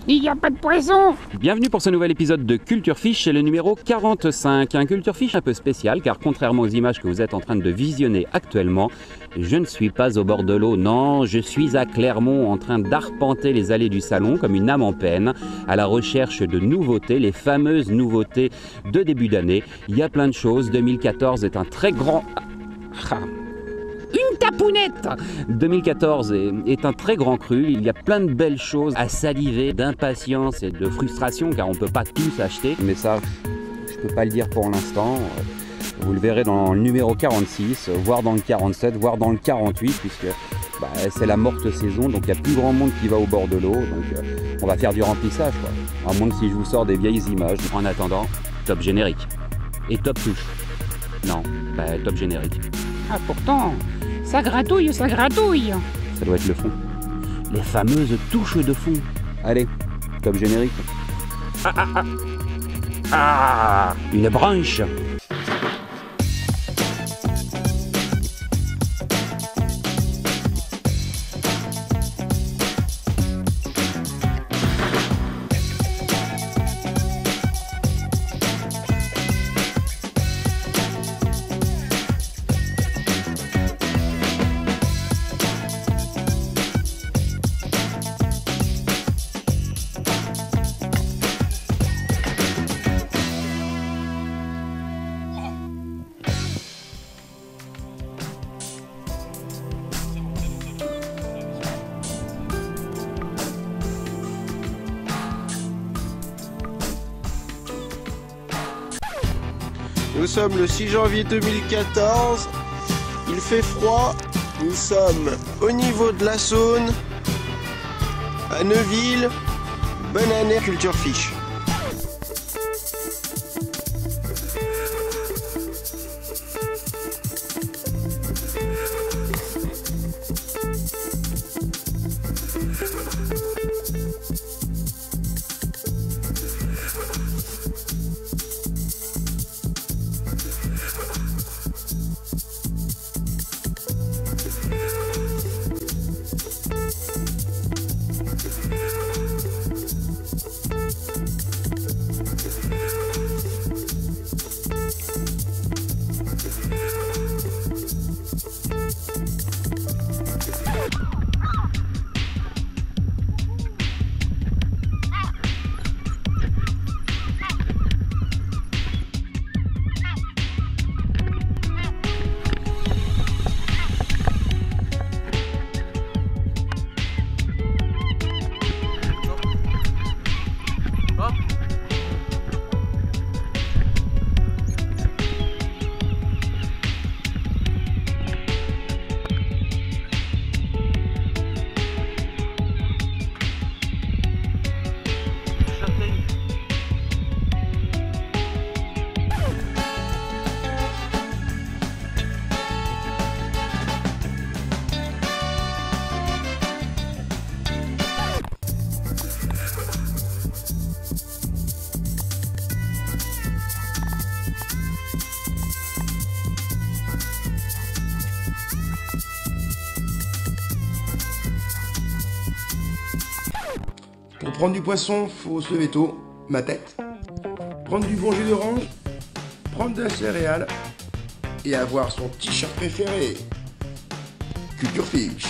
Il n'y a pas de poisson. Bienvenue pour ce nouvel épisode de Culture Fish, c'est le numéro 45. Un Culture Fish un peu spécial car contrairement aux images que vous êtes en train de visionner actuellement, je ne suis pas au bord de l'eau, non, je suis à Clermont en train d'arpenter les allées du salon comme une âme en peine, à la recherche de nouveautés, les fameuses nouveautés de début d'année. Il y a plein de choses, 2014 est un très grand... Une tapounette. 2014 est un très grand cru, il y a plein de belles choses à saliver, d'impatience et de frustration car on ne peut pas tous acheter. Mais ça, je ne peux pas le dire pour l'instant. Vous le verrez dans le numéro 46, voire dans le 47, voire dans le 48 puisque c'est la morte saison, donc il n'y a plus grand monde qui va au bord de l'eau. Donc on va faire du remplissage, quoi. À moins que si je vous sors des vieilles images. En attendant, top générique. Et top touche. Non, top générique. Ah pourtant, ça gratouille, ça gratouille. Ça doit être le fond. Les fameuses touches de fond. Allez, top générique. Une branche. Nous sommes le 6 janvier 2014, il fait froid, nous sommes au niveau de la Saône, à Neuville. Bonne année Culture Fish. Pour prendre du poisson, faut se lever tôt, ma tête, prendre du bon jus d'orange, prendre de la céréale et avoir son t-shirt préféré. Culture Fish.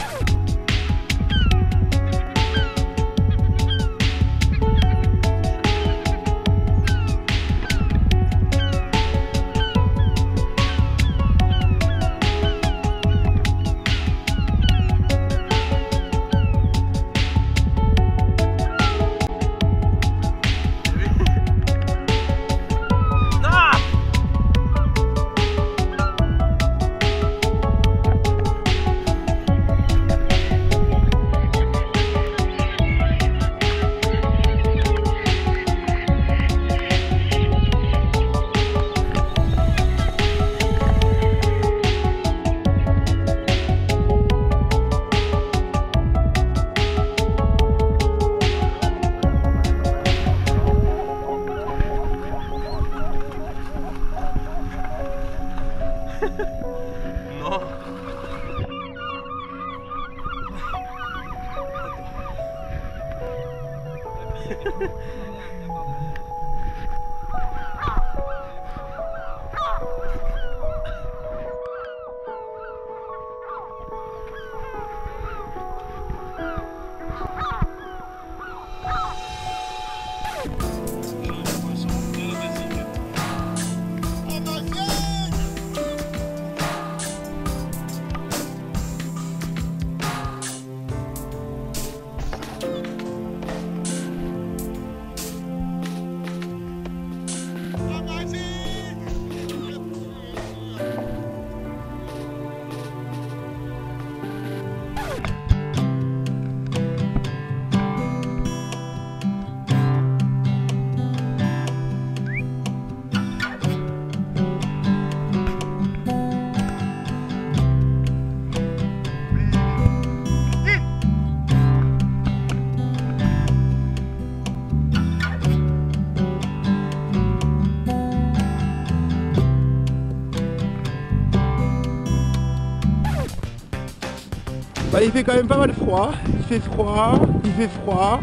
Bah, il fait quand même pas mal froid, il fait froid, il fait froid.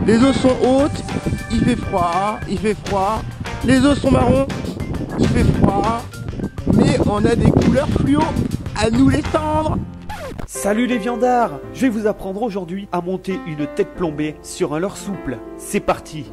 Les eaux sont hautes, il fait froid, il fait froid. Les eaux sont marrons, il fait froid. Mais on a des couleurs fluo, à nous les tendre. Salut les viandards! Je vais vous apprendre aujourd'hui à monter une tête plombée sur un leurre souple. C'est parti!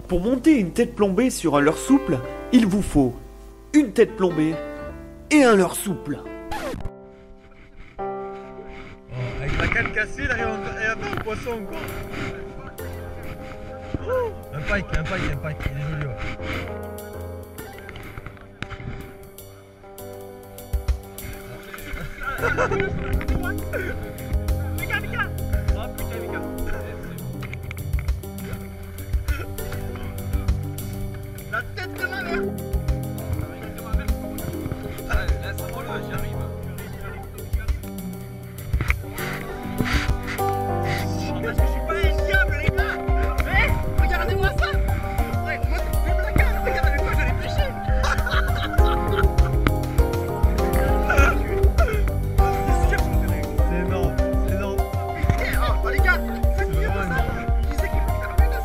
Pour monter une tête plombée sur un leurre souple, il vous faut une tête plombée et un leurre souple. Avec la canne cassée, il arrive à faire un poisson encore. Un pike, il est joli. Mika. Ah putain, Mika. La tête de ma mère. Allez, laisse-moi là, j'arrive. Parce que je suis pas un diable, les gars. Eh, regardez-moi ça. Ouais, moi, même la canne, regarde avec quoi je l'ai pêché. C'est énorme, c'est énorme. Oh, les gars, c'est mieux que ça. Je disais qu'il faut faire ça.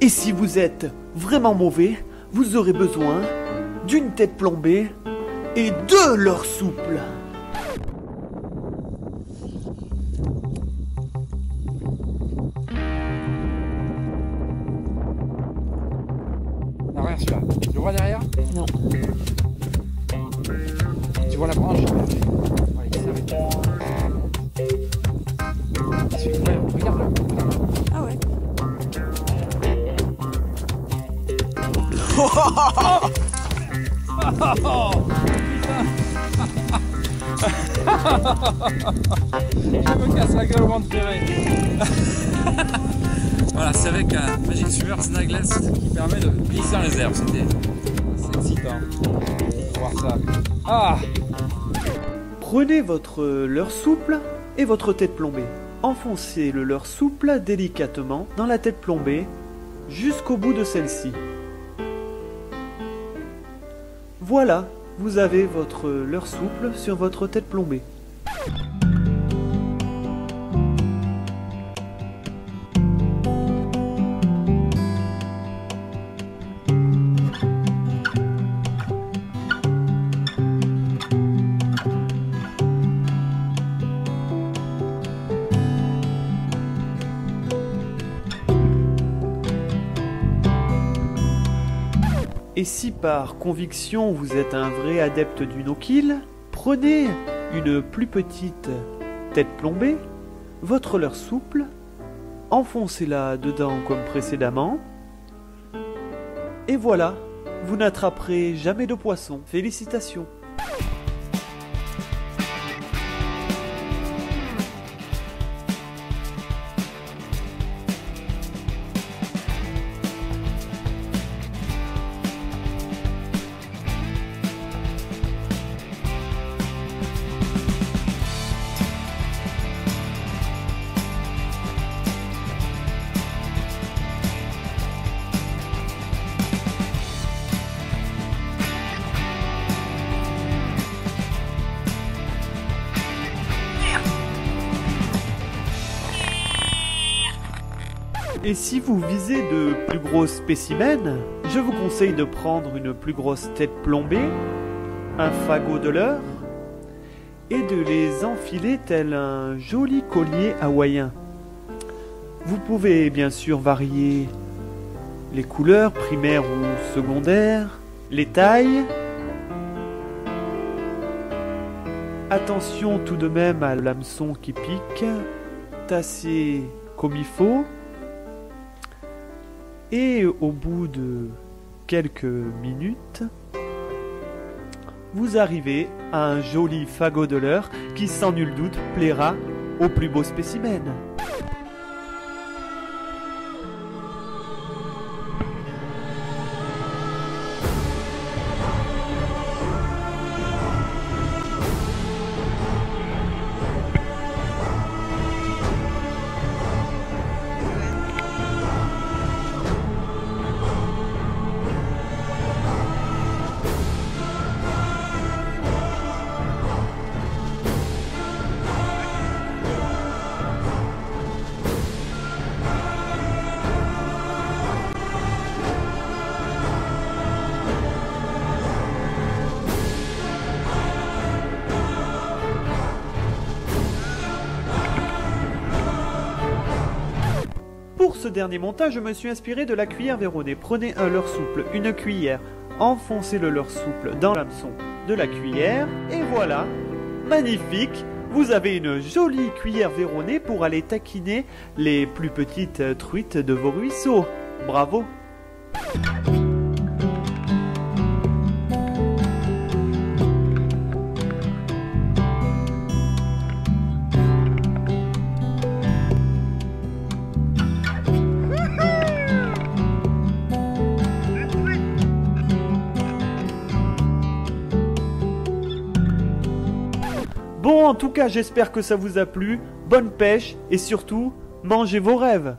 Et si vous êtes vraiment mauvais, vous aurez besoin d'une tête plombée et de leurre souple. Non, regarde celui-là. Tu le vois derrière? Non. Tu vois la branche? Ouais, il s'arrête. Ouais, regarde-le. Ah ouais. Je me casse la gueule au vent de ferré. Voilà, c'est avec un Magic Swimmer Snagless qui permet de glisser dans les herbes. C'est excitant. On va voir ça. Ah! Prenez votre leurre souple et votre tête plombée. Enfoncez le leurre souple délicatement dans la tête plombée jusqu'au bout de celle-ci. Voilà, vous avez votre leurre souple sur votre tête plombée. Et si par conviction vous êtes un vrai adepte du no-kill, prenez une plus petite tête plombée, votre leurre souple, enfoncez-la dedans comme précédemment, et voilà, vous n'attraperez jamais de poisson. Félicitations! Et si vous visez de plus gros spécimens, je vous conseille de prendre une plus grosse tête plombée, un fagot de leurre, et de les enfiler tel un joli collier hawaïen. Vous pouvez bien sûr varier les couleurs primaires ou secondaires, les tailles. Attention tout de même à l'hameçon qui pique, tasser comme il faut. Et au bout de quelques minutes, vous arrivez à un joli fagot de leurre qui sans nul doute plaira au plus beau spécimen. Pour ce dernier montage, je me suis inspiré de la cuillère véronnée. Prenez un leurre souple, une cuillère, enfoncez le leurre souple dans l'hameçon de la cuillère, et voilà, magnifique, vous avez une jolie cuillère véronnée pour aller taquiner les plus petites truites de vos ruisseaux. Bravo! Bon, en tout cas, j'espère que ça vous a plu. Bonne pêche et surtout, mangez vos rêves.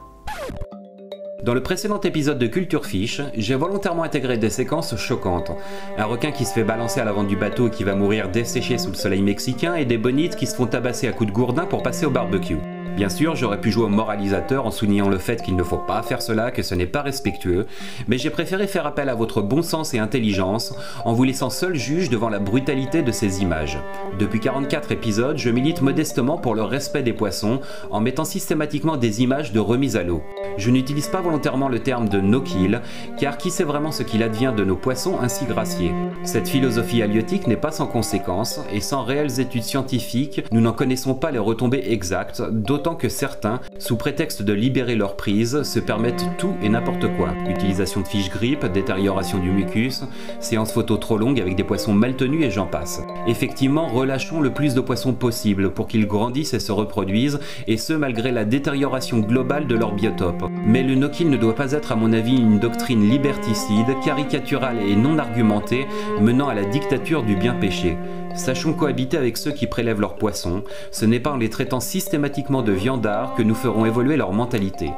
Dans le précédent épisode de Culture Fish, j'ai volontairement intégré des séquences choquantes. Un requin qui se fait balancer à l'avant du bateau et qui va mourir desséché sous le soleil mexicain, et des bonites qui se font tabasser à coups de gourdin pour passer au barbecue. Bien sûr, j'aurais pu jouer au moralisateur en soulignant le fait qu'il ne faut pas faire cela, que ce n'est pas respectueux, mais j'ai préféré faire appel à votre bon sens et intelligence en vous laissant seul juge devant la brutalité de ces images. Depuis 44 épisodes, je milite modestement pour le respect des poissons en mettant systématiquement des images de remise à l'eau. Je n'utilise pas volontairement le terme de no-kill, car qui sait vraiment ce qu'il advient de nos poissons ainsi graciés? Cette philosophie halieutique n'est pas sans conséquences, et sans réelles études scientifiques, nous n'en connaissons pas les retombées exactes, d'autant que certains, sous prétexte de libérer leur prise, se permettent tout et n'importe quoi. Utilisation de fiches grippe, détérioration du mucus, séances photos trop longues avec des poissons mal tenus et j'en passe. Effectivement, relâchons le plus de poissons possible pour qu'ils grandissent et se reproduisent, et ce malgré la détérioration globale de leur biotope. Mais le no-kill ne doit pas être à mon avis une doctrine liberticide, caricaturale et non argumentée, menant à la dictature du bien pêché. Sachons cohabiter avec ceux qui prélèvent leurs poissons, ce n'est pas en les traitant systématiquement de viandards que nous ferons évoluer leur mentalité.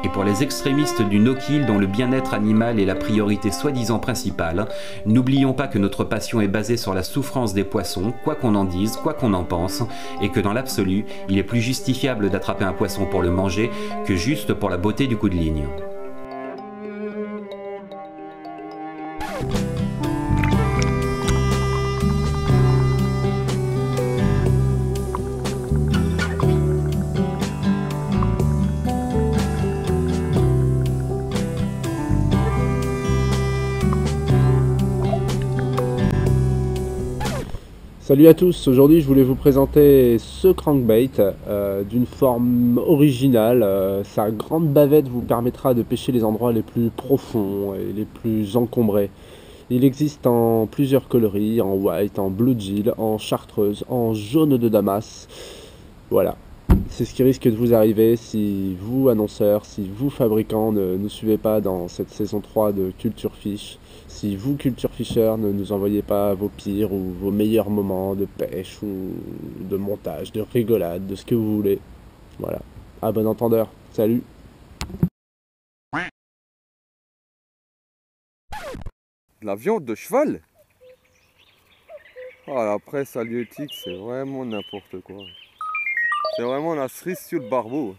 Et pour les extrémistes du no-kill dont le bien-être animal est la priorité soi-disant principale, n'oublions pas que notre passion est basée sur la souffrance des poissons, quoi qu'on en dise, quoi qu'on en pense, et que dans l'absolu, il est plus justifiable d'attraper un poisson pour le manger que juste pour la beauté du coup de ligne. Salut à tous, aujourd'hui je voulais vous présenter ce crankbait d'une forme originale. Sa grande bavette vous permettra de pêcher les endroits les plus profonds et les plus encombrés. Il existe en plusieurs coloris, en white, en blue gill, en chartreuse, en jaune de Damas. Voilà, c'est ce qui risque de vous arriver si vous, annonceurs, si vous, fabricants, ne nous suivez pas dans cette saison 3 de Culture Fish. Si vous, Culture Fisher, ne nous envoyez pas vos pires ou vos meilleurs moments de pêche ou de montage, de rigolade, de ce que vous voulez. Voilà. À bon entendeur. Salut. De la viande de cheval? Oh, la presse halieutique, c'est vraiment n'importe quoi. C'est vraiment la cerise sur le barbeau.